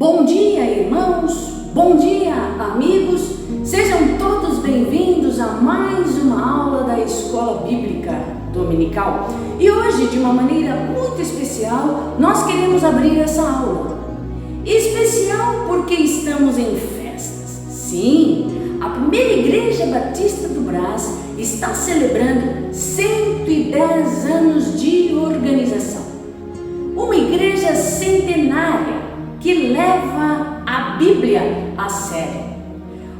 Bom dia, irmãos, bom dia, amigos, sejam todos bem-vindos a mais uma aula da Escola Bíblica Dominical. E hoje, de uma maneira muito especial, nós queremos abrir essa aula. Especial porque estamos em festas. Sim, a primeira Igreja Batista do Brás está celebrando 110 anos de organização. Uma igreja centenária que leva a Bíblia a sério.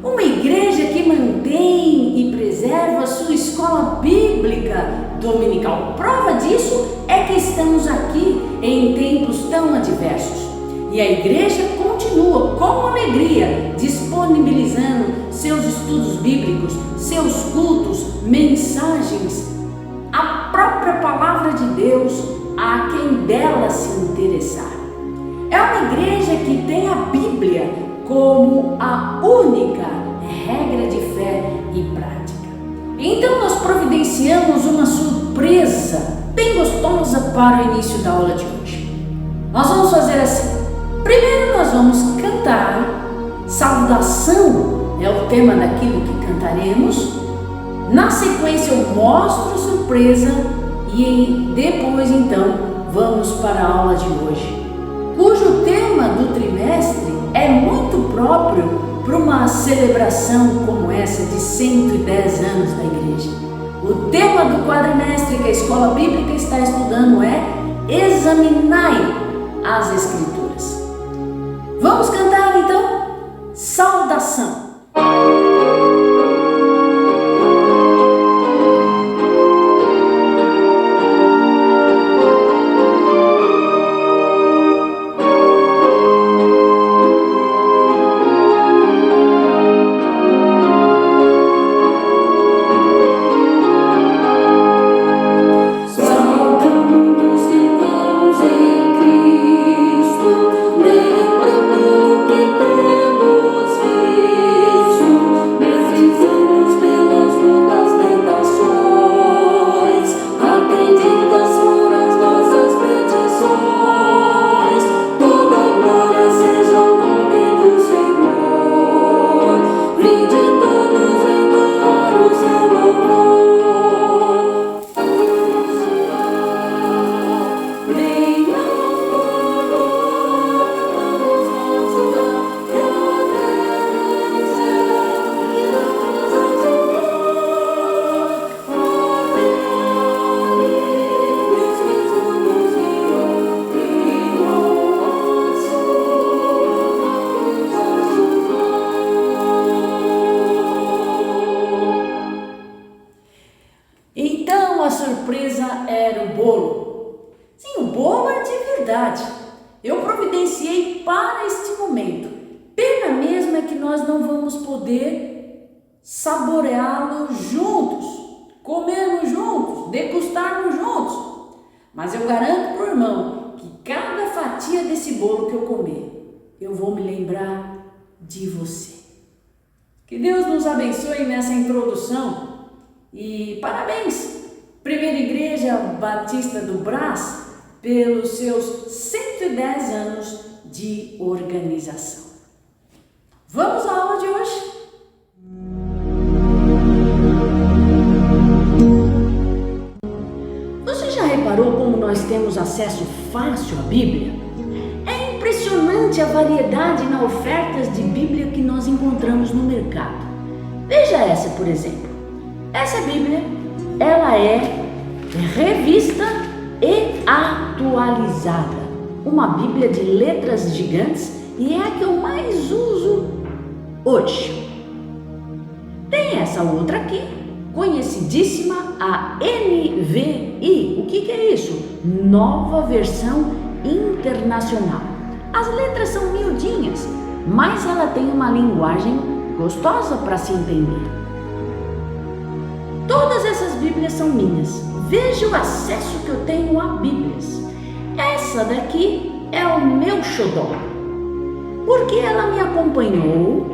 Uma igreja que mantém e preserva a sua escola bíblica dominical. Prova disso é que estamos aqui em tempos tão adversos. E a igreja continua com alegria disponibilizando seus estudos bíblicos, seus cultos, mensagens, a própria palavra de Deus a quem dela se interessar. É uma igreja que tem a Bíblia como a única regra de fé e prática. Então nós providenciamos uma surpresa bem gostosa para o início da aula de hoje. Nós vamos fazer assim. Primeiro nós vamos cantar, saudação é o tema daquilo que cantaremos. Na sequência eu mostro surpresa e depois então vamos para a aula de hoje, cujo tema do trimestre é muito próprio para uma celebração como essa de 110 anos da igreja. O tema do quadrimestre que a Escola Bíblica está estudando é Examinai as Escrituras. Vamos cantar então? Saudação! Então a surpresa era o bolo. Sim, o bolo é de verdade. Eu providenciei para este momento. Pena mesmo é que nós não vamos poder saboreá-lo juntos, comermos juntos, degustarmos juntos. Mas eu garanto para o irmão que cada fatia desse bolo que eu comer, eu vou me lembrar de você. Que Deus nos abençoe nessa introdução. E parabéns, Primeira Igreja Batista do Brás, pelos seus 110 anos de organização. Vamos à aula de hoje? Você já reparou como nós temos acesso fácil à Bíblia? É impressionante a variedade na ofertas de Bíblia que nós encontramos no mercado. Veja essa, por exemplo. Essa Bíblia, ela é revista e atualizada. Uma Bíblia de letras gigantes e é a que eu mais uso hoje. Tem essa outra aqui, conhecidíssima, a NVI. O que é isso? Nova Versão Internacional. As letras são miudinhas, mas ela tem uma linguagem gostosa para se entender. Todas essas Bíblias são minhas. Veja o acesso que eu tenho a Bíblias. Essa daqui é o meu xodó, porque ela me acompanhou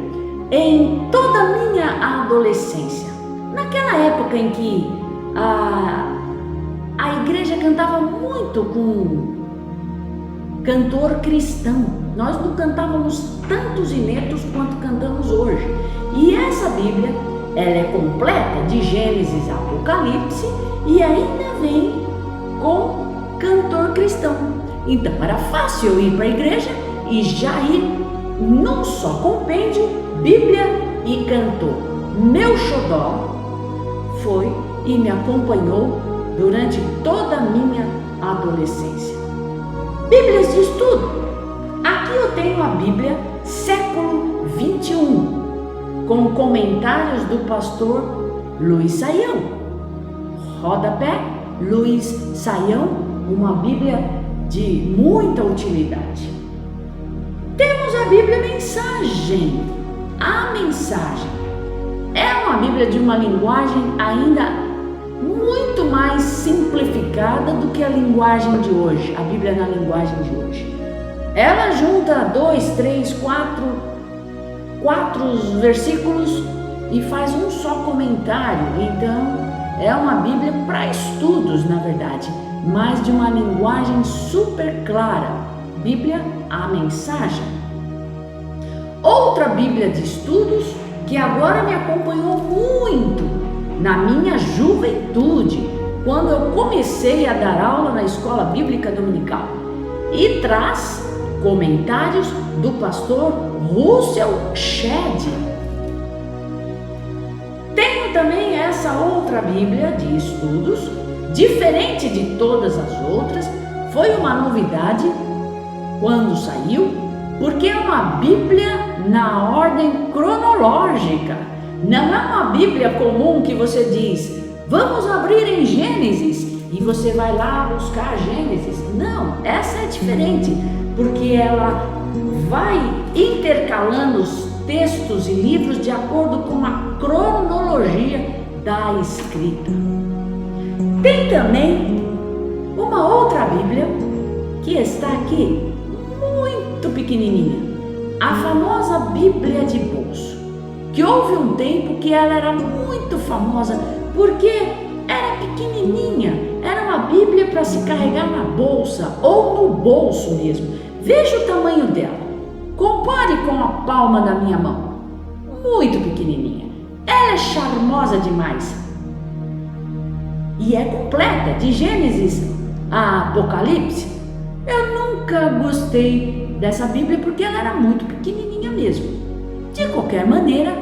em toda a minha adolescência. Naquela época em que a igreja cantava muito com cantor cristão. nós não cantávamos tantos hinetos quanto cantamos hoje. E essa Bíblia, ela é completa de Gênesis a Apocalipse e ainda vem com cantor cristão. Então era fácil eu ir para a igreja e já ir num só compêndio, Bíblia e cantor. Meu xodó foi e me acompanhou durante toda a minha adolescência. Bíblias de estudo. Aqui eu tenho a Bíblia século 21, com comentários do pastor Luiz Saião. Rodapé, Luiz Saião, uma Bíblia de muita utilidade. Temos a Bíblia Mensagem. A Mensagem é uma Bíblia de uma linguagem ainda muito mais simplificada do que a linguagem de hoje, a Bíblia na linguagem de hoje. Ela junta 2, 3, 4 versículos e faz um só comentário. Então é uma Bíblia para estudos, na verdade, mas de uma linguagem super clara. Bíblia, a Mensagem. Outra Bíblia de estudos que agora me acompanhou muito na minha juventude, quando eu comecei a dar aula na Escola Bíblica Dominical, e traz comentários do pastor Russell Shedd. Tenho também essa outra Bíblia de estudos, diferente de todas as outras, foi uma novidade quando saiu, porque é uma Bíblia na ordem cronológica. Não é uma Bíblia comum que você diz, vamos abrir em Gênesis e você vai lá buscar Gênesis. Não, essa é diferente, porque ela vai intercalando os textos e livros de acordo com a cronologia da escrita. Tem também uma outra Bíblia que está aqui, muito pequenininha, a famosa Bíblia de bolso, que houve um tempo que ela era muito famosa porque era pequenininha, era uma Bíblia para se carregar na bolsa ou no bolso mesmo. Veja o tamanho dela, compare com a palma da minha mão, muito pequenininha. Ela é charmosa demais e é completa, de Gênesis a Apocalipse. Eu nunca gostei dessa Bíblia porque ela era muito pequenininha mesmo. De qualquer maneira,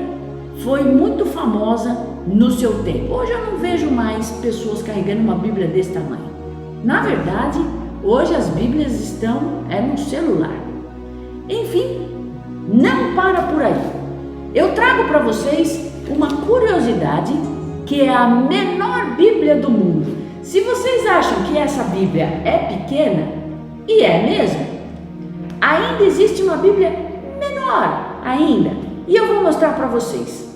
foi muito famosa no seu tempo. Hoje eu não vejo mais pessoas carregando uma Bíblia desse tamanho. Na verdade, hoje as Bíblias estão no celular. Enfim, não para por aí. Eu trago para vocês uma curiosidade que é a menor Bíblia do mundo. Se vocês acham que essa Bíblia é pequena, e é mesmo, ainda existe uma Bíblia menor ainda, e eu vou mostrar para vocês.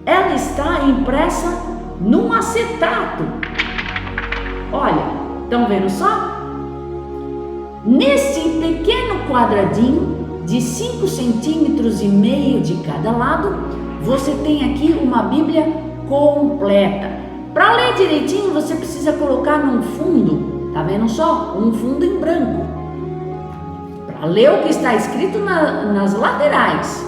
Ela está impressa num acetato. Olha, estão vendo só? Nesse pequeno quadradinho de 5,5 centímetros de cada lado, você tem aqui uma Bíblia completa. Para ler direitinho, você precisa colocar num fundo, tá vendo só? Um fundo em branco. Para ler o que está escrito nas laterais,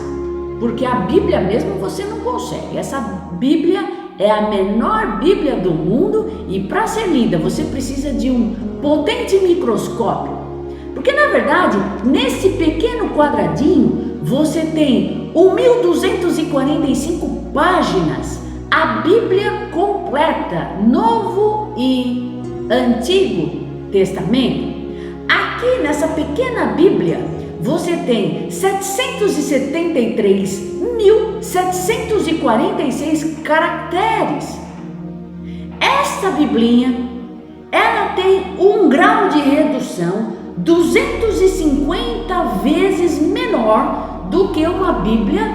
porque a Bíblia mesmo você não consegue. Essa Bíblia é a menor Bíblia do mundo e para ser lida você precisa de um potente microscópio. Porque na verdade, nesse pequeno quadradinho, você tem 1.245 páginas, a Bíblia completa, Novo e Antigo Testamento. Aqui nessa pequena Bíblia, você tem 773.746 caracteres. Esta Biblinha, ela tem um grau de redução 250 vezes menor do que uma Bíblia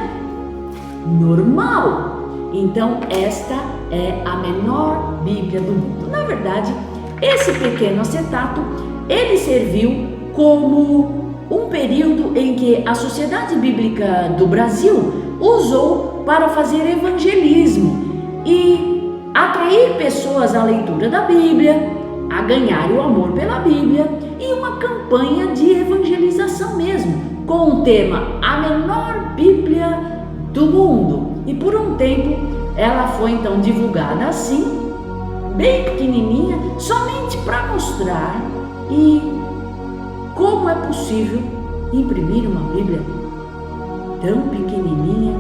normal. Então, esta é a menor Bíblia do mundo. Na verdade, esse pequeno acetato, ele serviu como um período em que a Sociedade Bíblica do Brasil usou para fazer evangelismo e atrair pessoas à leitura da Bíblia a ganhar o amor pela Bíblia e uma campanha de evangelização mesmo, com o tema A Menor Bíblia do Mundo. E por um tempo ela foi então divulgada assim, bem pequenininha, somente para mostrar como é possível imprimir uma Bíblia tão pequenininha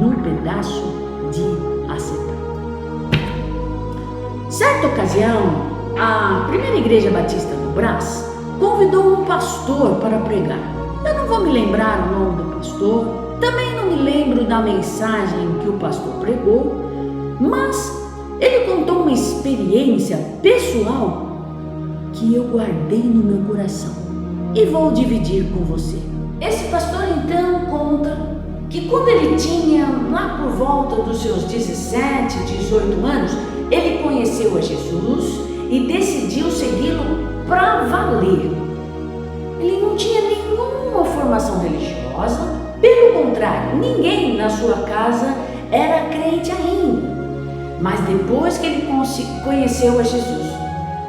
num pedaço de acetato. Certa ocasião, a primeira igreja batista do Brás convidou um pastor para pregar. Eu não vou me lembrar o nome do pastor, também não me lembro da mensagem que o pastor pregou, mas ele contou uma experiência pessoal que eu guardei no meu coração e vou dividir com você. Esse pastor então conta que quando ele tinha lá por volta dos seus 17, 18 anos, ele conheceu a Jesus e decidiu segui-lo para valer. Ele não tinha nenhuma formação religiosa, pelo contrário, ninguém na sua casa era crente ainda. Mas depois que ele conheceu a Jesus,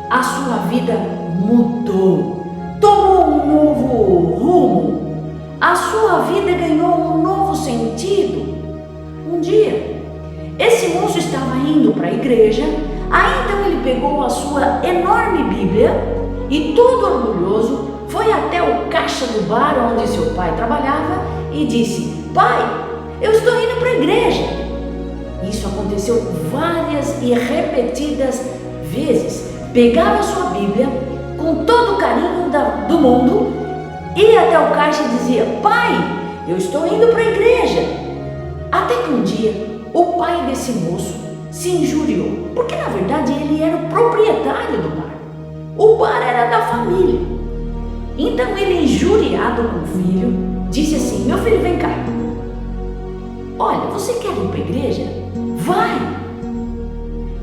a sua vida mudou, tomou um novo rumo, a sua vida ganhou um novo sentido. Um dia, esse moço estava indo para a igreja, aí então ele pegou a sua enorme Bíblia e, todo orgulhoso, foi até o caixa do bar onde seu pai trabalhava e disse: "Pai, eu estou indo para a igreja." Isso aconteceu várias e repetidas vezes. Pegava a sua Bíblia com todo o carinho do mundo, ia até o caixa e dizia: "Pai, eu estou indo para a igreja." Até que um dia o pai desse moço se injuriou, porque na verdade ele era o proprietário do bar. O bar era da família. Então ele, injuriado com o filho, disse assim: "Meu filho, vem cá. Olha, você quer ir para a igreja? Vai.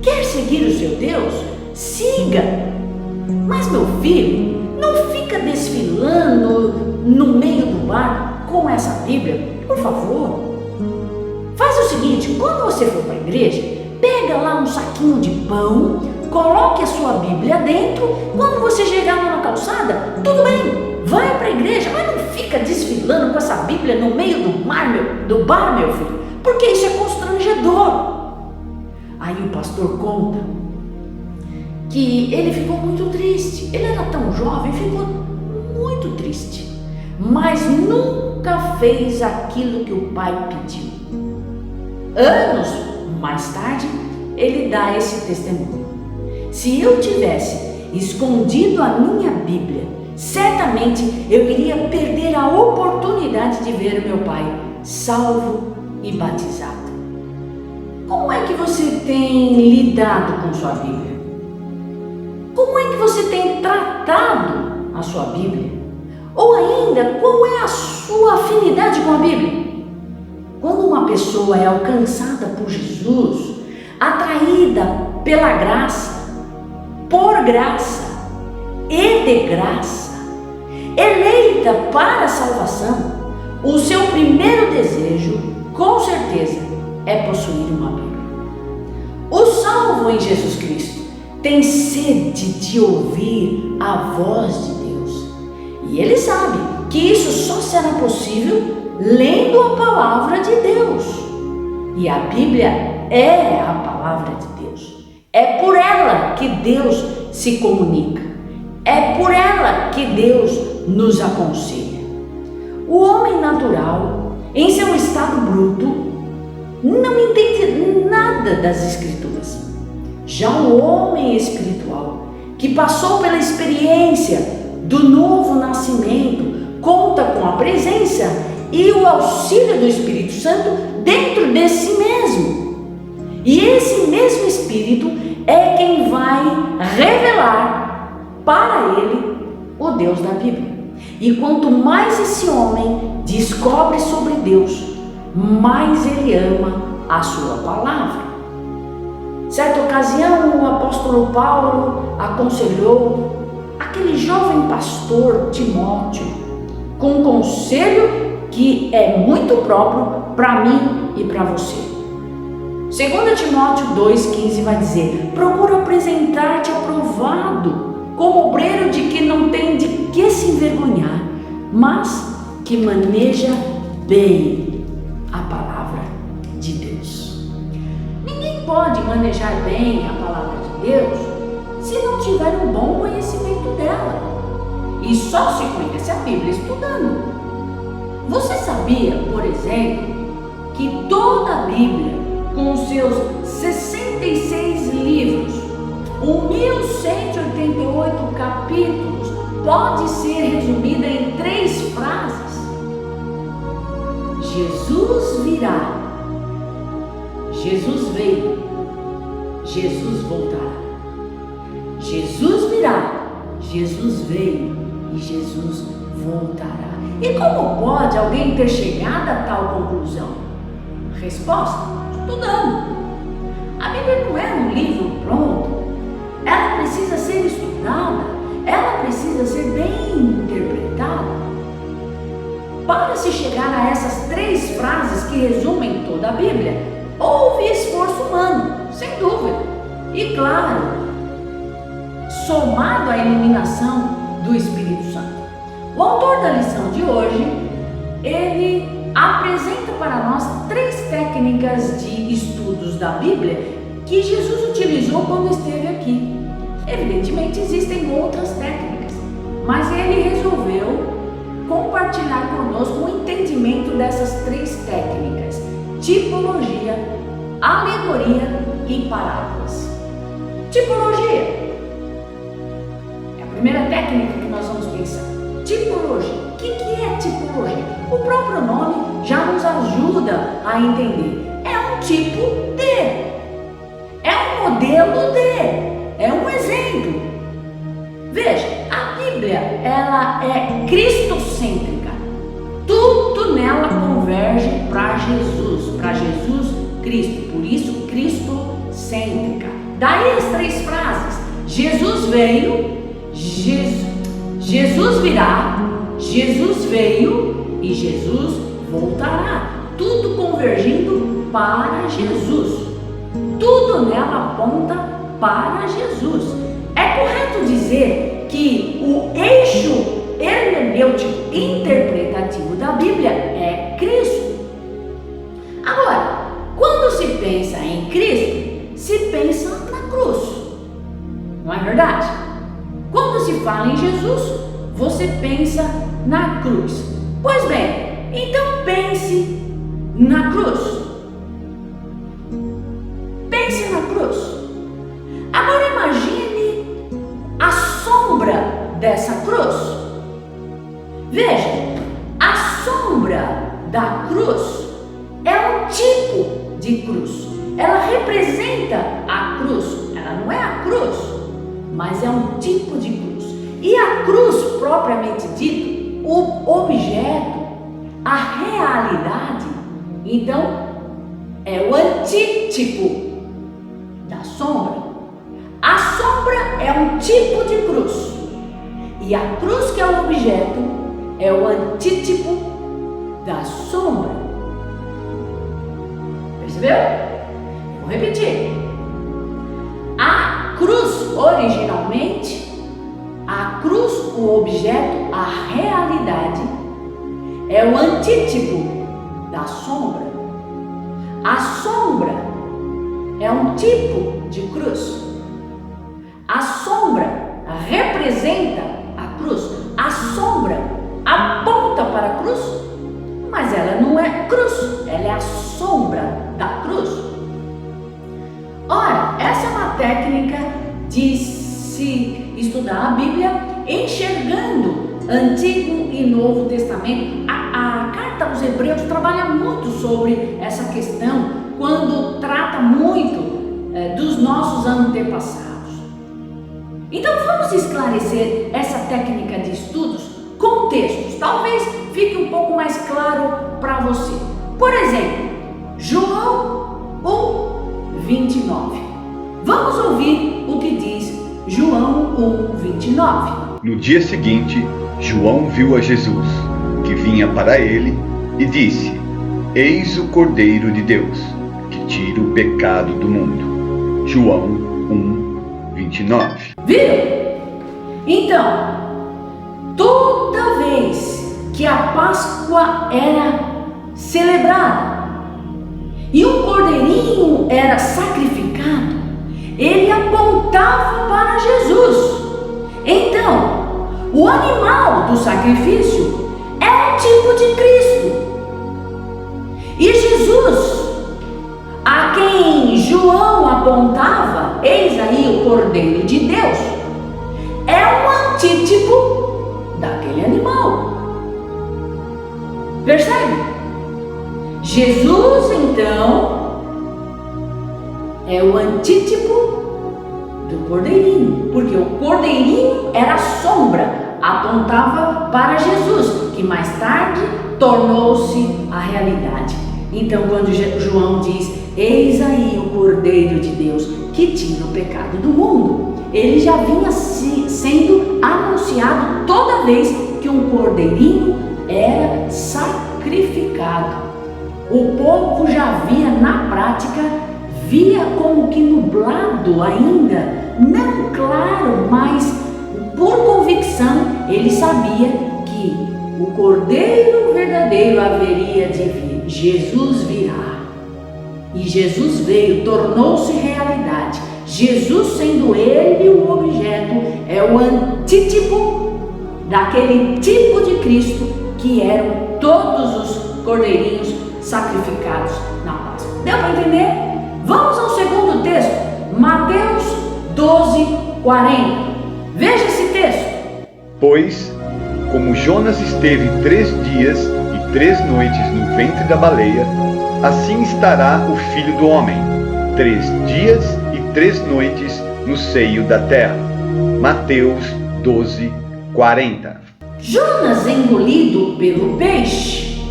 Quer seguir o seu Deus? Siga. Mas, meu filho, não fica desfilando no meio do bar com essa Bíblia, por favor. Faz o seguinte, quando você for para a igreja, pega lá um saquinho de pão, coloque a sua Bíblia dentro. Quando você chegar lá na calçada, tudo bem, vai para a igreja, mas não fica desfilando com essa Bíblia no meio do bar, meu filho, porque isso é constrangedor." Aí o pastor conta que ele ficou muito triste. Ele era tão jovem, ficou muito triste, mas nunca fez aquilo que o pai pediu. Anos mais tarde, ele dá esse testemunho: "Se eu tivesse escondido a minha Bíblia, certamente eu iria perder a oportunidade de ver meu pai salvo e batizado." Como é que você tem lidado com sua Bíblia? Como é que você tem tratado a sua Bíblia? Ou ainda, qual é a sua afinidade com a Bíblia? Quando uma pessoa é alcançada por Jesus, atraída pela graça, por graça e de graça, eleita para a salvação, o seu primeiro desejo, com certeza, é possuir uma Bíblia. O salvo em Jesus Cristo tem sede de ouvir a voz de Deus. E ele sabe que isso só será possível lendo a palavra de Deus. E a Bíblia é a palavra de Deus. É por ela que Deus se comunica. É por ela que Deus nos aconselha. O homem natural, em seu estado bruto, não entende nada das Escrituras. Já o homem espiritual, que passou pela experiência do novo nascimento, conta com a presença e o auxílio do Espírito Santo dentro de si mesmo. E esse mesmo Espírito é quem vai revelar para ele o Deus da Bíblia. E quanto mais esse homem descobre sobre Deus, mais ele ama a sua palavra. Certa ocasião, o apóstolo Paulo aconselhou aquele jovem pastor Timóteo com um conselho que é muito próprio para mim e para você. 2 Timóteo 2,15 vai dizer: procura apresentar-te aprovado, como obreiro de que não tem de que se envergonhar, mas que maneja bem a palavra de Deus. Ninguém pode manejar bem a palavra de Deus se não tiver um bom conhecimento dela. E só se conhece a Bíblia estudando. Você sabia, por exemplo, que toda a Bíblia, com os seus 66 livros, 1188 capítulos, pode ser resumida em 3 frases? Jesus virá, Jesus veio, Jesus voltará. Jesus virá, Jesus veio e Jesus voltará. E como pode alguém ter chegado a tal conclusão? Resposta: estudando. A Bíblia não é um livro pronto. Ela precisa ser estudada, ela precisa ser bem interpretada. Para se chegar a essas 3 frases que resumem toda a Bíblia, houve esforço humano, sem dúvida. E claro, somado à iluminação do Espírito Santo. O autor da lição de hoje, ele apresenta para nós 3 técnicas de estudos da Bíblia que Jesus utilizou quando esteve aqui. Evidentemente existem outras técnicas, mas ele resolveu compartilhar conosco o entendimento dessas 3 técnicas: tipologia, alegoria e parábolas. Tipologia é a primeira técnica que nós vamos pensar. Tipologia. O que é tipologia? O próprio nome já nos ajuda a entender. É um tipo de, é um modelo de, é um exemplo. Veja, a Bíblia, ela é cristocêntrica. Tudo nela converge para Jesus Cristo. Por isso, cristocêntrica. Daí as 3 frases: Jesus veio, Jesus virá, Jesus veio e Jesus voltará. Tudo convergindo para Jesus. Tudo nela aponta para Jesus. É correto dizer que o eixo hermenêutico interpretativo da Bíblia é Cristo. Agora, quando se pensa em Cristo, se pensa na cruz. Não é verdade? Quando se fala em Jesus, você pensa na cruz. Pois bem, então pense na cruz. Pense na cruz. Agora imagine a sombra dessa cruz. Veja, a sombra da cruz é um tipo de cruz. Ela representa a cruz. Ela não é a cruz, mas é um tipo de cruz. E a cruz, propriamente dito, o objeto, a realidade, então, é o antítipo da sombra. A sombra é um tipo de cruz. E a cruz, que é o objeto, é o antítipo da sombra. Percebeu? Vou repetir. A cruz, originalmente, a cruz, o objeto, a realidade, é o antítipo da sombra. A sombra é um tipo de cruz. A sombra representa a cruz. A sombra aponta para a cruz, mas ela não é cruz, ela é a sombra da cruz. Ora, essa é uma técnica de se estudar a Bíblia enxergando Antigo e Novo Testamento. A carta aos Hebreus trabalha muito sobre essa questão quando trata muito dos nossos antepassados. Então vamos esclarecer essa técnica de estudos com textos. Talvez fique um pouco mais claro para você. Por exemplo, João 1:29. Vamos ouvir o que diz João 1:29. No dia seguinte, João viu a Jesus, que vinha para ele, e disse: Eis o Cordeiro de Deus, que que tira o pecado do mundo. João 1:29. Viram? Então, toda vez que a Páscoa era celebrada e um cordeirinho era sacrificado, ele apontava para Jesus. Então, o animal do sacrifício é um tipo de Cristo. E Jesus, a quem João apontava, eis aí o Cordeiro de Deus, é um antítipo daquele animal. Percebe? Jesus, então, é o antítipo do cordeirinho, porque o cordeirinho era a sombra, apontava para Jesus, que mais tarde tornou-se a realidade. Então, quando João diz, eis aí o Cordeiro de Deus, que tira o pecado do mundo, ele já vinha sendo anunciado toda vez que um cordeirinho era sacrificado. O povo já via na prática, via como que nublado ainda, não claro, mas por convicção ele sabia que o Cordeiro verdadeiro haveria de vir. Jesus virá. E Jesus veio, tornou-se realidade. Jesus, sendo ele o objeto, é o antítipo daquele tipo de Cristo que eram todos os cordeirinhos sacrificados na Páscoa. Deu para entender? Vamos ao segundo texto, Mateus 12:40. Veja esse texto. Pois, como Jonas esteve 3 dias e 3 noites no ventre da baleia, assim estará o Filho do Homem, 3 dias e 3 noites no seio da terra. Mateus 12:40. Jonas, engolido pelo peixe,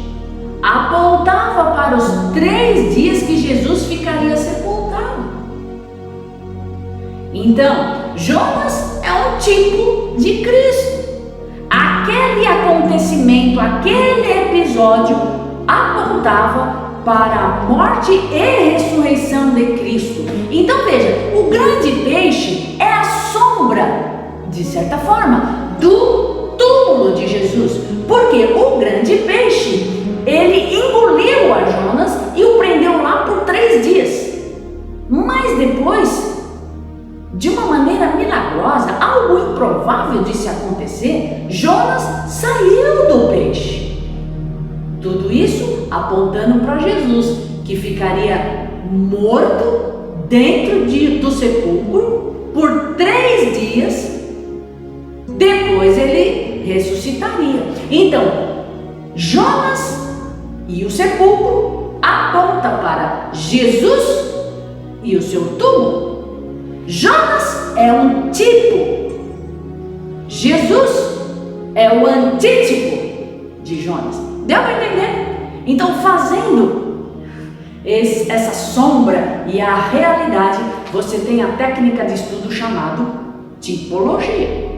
apontava para os 3 dias que Jesus ficaria sepultado. Então, Jonas é um tipo de Cristo. Aquele acontecimento, aquele episódio apontava para a morte e ressurreição de Cristo. Então veja, o grande peixe é a sombra, de certa forma, do túmulo de Jesus. Porque o grande peixe, ele engoliu a Jonas e o prendeu lá por 3 dias. Mas depois, de uma maneira milagrosa, algo improvável de se acontecer, Jonas saiu do peixe. Tudo isso apontando para Jesus, que ficaria morto dentro do sepulcro por 3 dias, depois ele ressuscitaria. Então, Jonas e o sepulcro aponta para Jesus e o seu túmulo. Jonas é um tipo, Jesus é o antítipo de Jonas. Deu para entender? Então, fazendo essa sombra e a realidade, você tem a técnica de estudo chamado tipologia.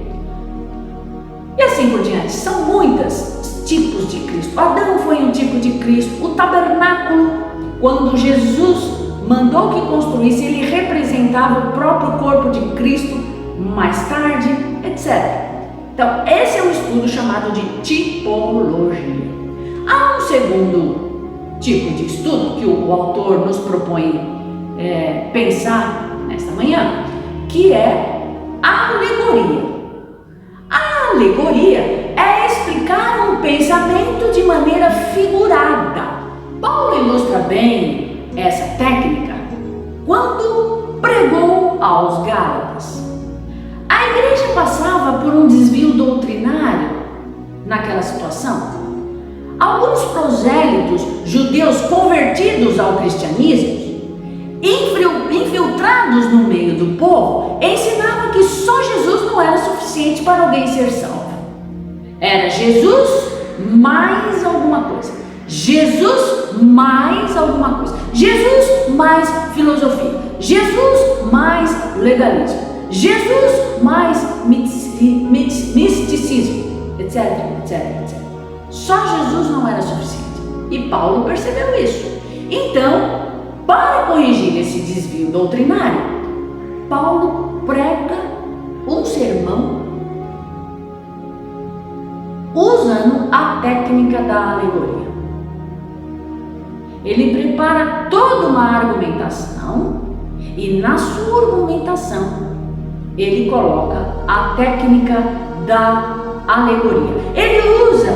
E assim por diante. São muitos tipos de Cristo. Adão foi um tipo de Cristo. O tabernáculo, quando Jesus mandou que construísse, ele representava o próprio corpo de Cristo, mais tarde, etc. Então, esse é um estudo chamado de tipologia. Há um segundo tipo de estudo que o autor nos propõe pensar nesta manhã, que é a alegoria. A alegoria é explicar um pensamento de maneira figurada. Paulo ilustra bem essa técnica quando pregou aos Gálatas. A igreja passava por um desvio doutrinário naquela situação. Alguns prosélitos judeus convertidos ao cristianismo, infiltrados no meio do povo, ensinavam que só Jesus não era suficiente para alguém ser salvo. Era Jesus mais alguma coisa. Jesus mais alguma coisa. Jesus mais filosofia. Jesus mais legalismo. Jesus mais misticismo, etc, etc, etc. Só Jesus não era suficiente. E Paulo percebeu isso. Então, para corrigir esse desvio doutrinário, Paulo prega um sermão usando a técnica da alegoria. Ele prepara toda uma argumentação e na sua argumentação ele coloca a técnica da alegoria. Ele usa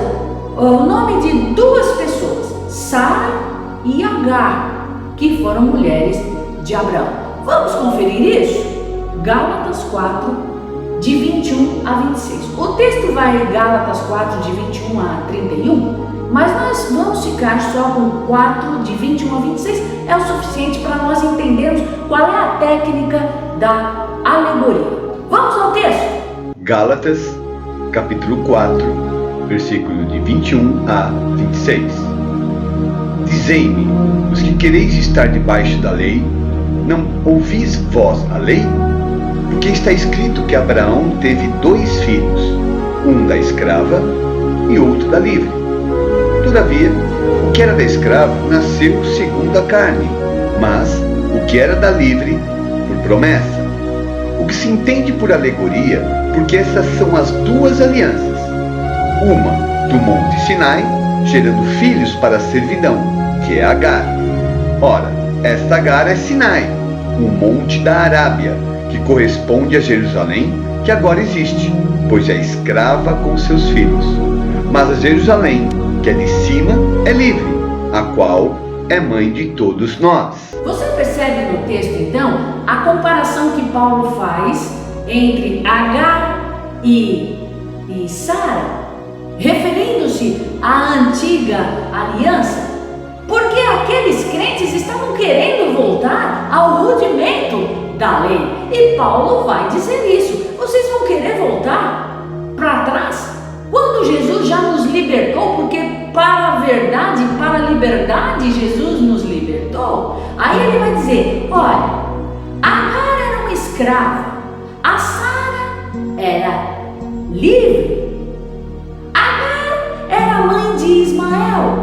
o nome de duas pessoas, Sara e Agar, que foram mulheres de Abraão. Vamos conferir isso? Gálatas 4, de 21 a 26. O texto vai em Gálatas 4, de 21 a 31, mas nós vamos ficar só com 4, de 21 a 26. É o suficiente para nós entendermos qual é a técnica da alegoria. Vamos ao texto? Gálatas, capítulo 4, versículo de 21 a 26. Dizei-me, os que quereis estar debaixo da lei, não ouvis vós a lei? Porque está escrito que Abraão teve 2 filhos, um da escrava e outro da livre. Todavia, o que era da escrava nasceu segundo a carne, mas o que era da livre, por promessa. O que se entende por alegoria, porque essas são as 2 alianças. Uma do monte Sinai, gerando filhos para a servidão, que é Agar. Ora, esta Agar é Sinai, um monte da Arábia, que corresponde a Jerusalém, que agora existe, pois é escrava com seus filhos. Mas a Jerusalém, que é de cima, é livre, a qual é mãe de todos nós. Você percebe no texto, então, a comparação que Paulo faz entre Agar e Sara, referindo-se à antiga aliança, porque aqueles crentes estavam querendo voltar ao rudimento da lei. E Paulo vai dizer isso. Vocês vão querer voltar para trás? Quando Jesus já nos libertou, porque para a verdade, para a liberdade, Jesus nos libertou. Aí ele vai dizer, olha, Agar era uma escrava, a Sara era livre. Agar era mãe de Ismael,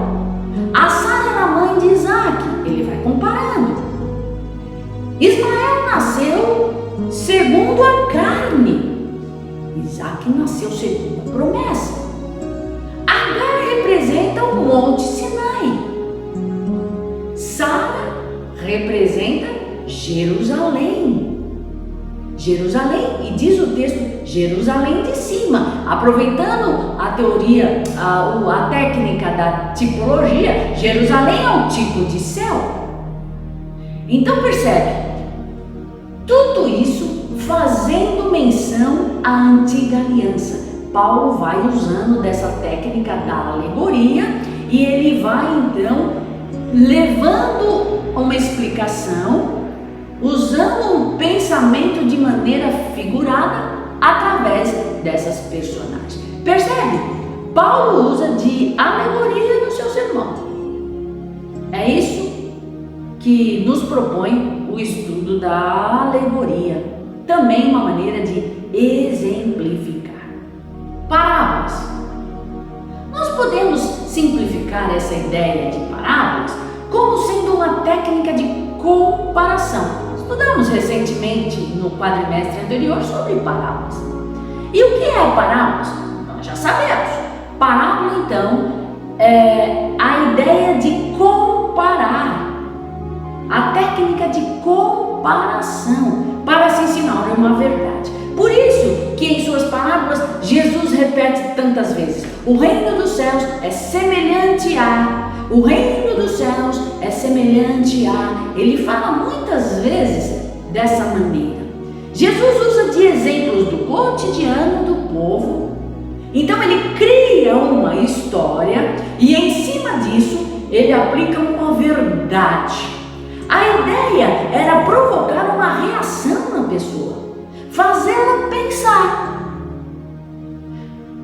a Sara era mãe de Isaac. Ele vai comparando. Ismael nasceu segundo a carne, Isaac nasceu segundo a promessa. Agar representa o monte Sinai, Sara representa Jerusalém. Jerusalém, e diz o texto, Jerusalém de cima. Aproveitando a teoria, a técnica da tipologia, Jerusalém é um tipo de céu. Então percebe, tudo isso fazendo menção à antiga aliança. Paulo vai usando dessa técnica da alegoria e ele vai então levando uma explicação, usando um pensamento de maneira figurada através dessas personagens. Percebe? Paulo usa de alegoria no seu sermão. É isso que nos propõe o estudo da alegoria. Também uma maneira de exemplificar. Parábolas. Nós podemos simplificar essa ideia de parábolas como sendo uma técnica de comparação. Estudamos recentemente no quadrimestre anterior sobre parábolas. E o que é parábolas? Nós já sabemos. Parábola, então, é a ideia de comparar. A técnica de comparação para se ensinar uma verdade. Por isso que em suas parábolas Jesus repete tantas vezes: o reino dos céus é semelhante a, o reino dos céus é semelhante a. Ele fala muitas vezes dessa maneira. Jesus usa de exemplos do cotidiano do povo. Então ele cria uma história e em cima disso ele aplica uma verdade. A ideia era provocar uma reação na pessoa, fazê-la pensar.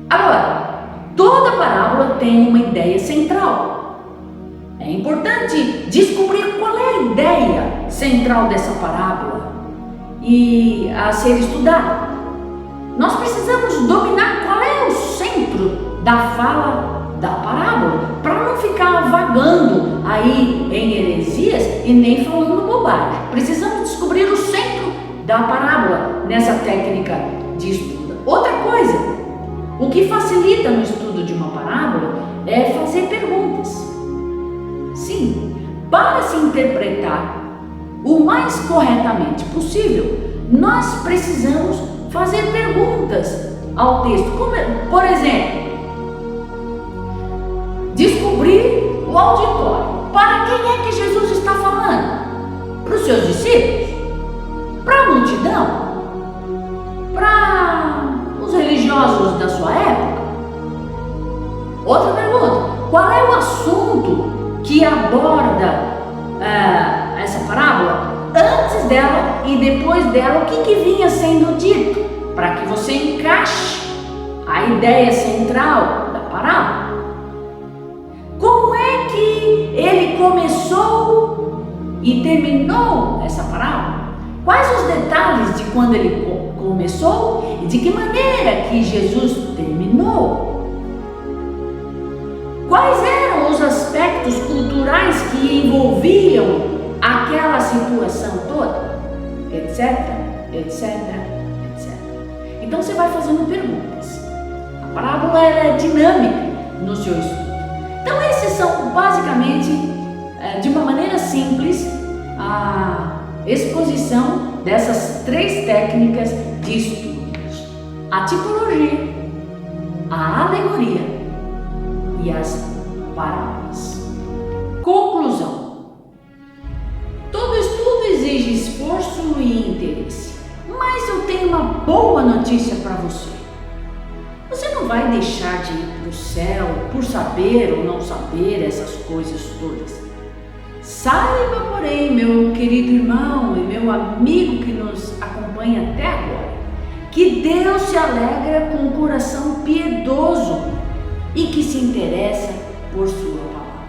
Agora, toda parábola tem uma ideia central. É importante descobrir qual é a ideia central dessa parábola e a ser estudada. Nós precisamos dominar qual é o centro da fala da parábola para não ficar vagando aí em heresias e nem falando bobagem. Precisamos descobrir o centro da parábola nessa técnica de estudo. Outra coisa, o que facilita no estudo de uma parábola é fazer perguntas. Sim, para se interpretar o mais corretamente possível, nós precisamos fazer perguntas ao texto. Como, por exemplo, descobrir o auditório. Para quem é que Jesus está falando? Para os seus discípulos? Para a multidão? Para os religiosos da sua época? Outra pergunta: qual é o assunto que aborda essa parábola? Antes dela e depois dela, o que vinha sendo dito? Para que você encaixe a ideia central da parábola. Como é que ele começou e terminou essa parábola? Quais os detalhes de quando ele começou e de que maneira que Jesus terminou? Quais eram os aspectos culturais que envolviam aquela situação toda? Etc, etc, etc. Então você vai fazendo perguntas. A parábola é dinâmica no seu estudo. Então esses são basicamente, de uma maneira simples, a exposição dessas 3 técnicas de estudos: a tipologia, a alegoria e as parábolas. Conclusão: todo estudo exige esforço e interesse, mas eu tenho uma boa notícia para você. Você não vai deixar de ir para o céu por saber ou não saber essas coisas todas. Saiba, porém, meu querido irmão e meu amigo que nos acompanha até agora, que Deus se alegra com um coração piedoso e que se interessa por sua palavra.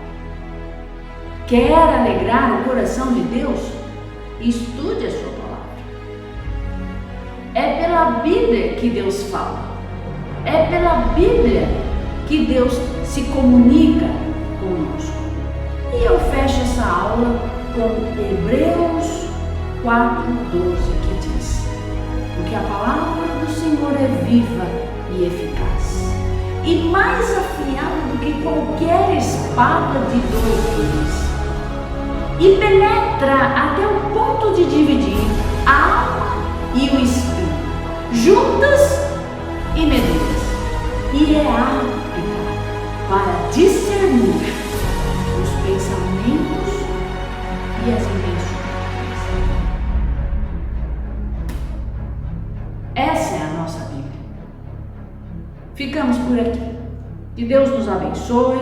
Quer alegrar o coração de Deus? Estude a sua palavra. É pela Bíblia que Deus fala. É pela Bíblia que Deus se comunica conosco. E eu fecho essa aula com Hebreus 4:12, que diz: porque a palavra do Senhor é viva e eficaz, e mais afiada do que qualquer espada de 2 gumes, e penetra até o ponto de dividir a alma e o espírito, juntas e medulas, e é apta para discernir os pensamentos e as intenções. Essa é a nossa Bíblia. Ficamos por aqui. Que Deus nos abençoe,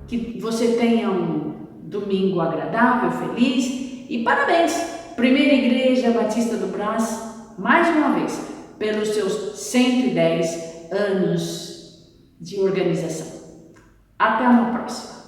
que você tenha um domingo agradável, feliz e parabéns, Primeira Igreja Batista do Brás, mais uma vez, pelos seus 110 anos de organização. Até uma próxima.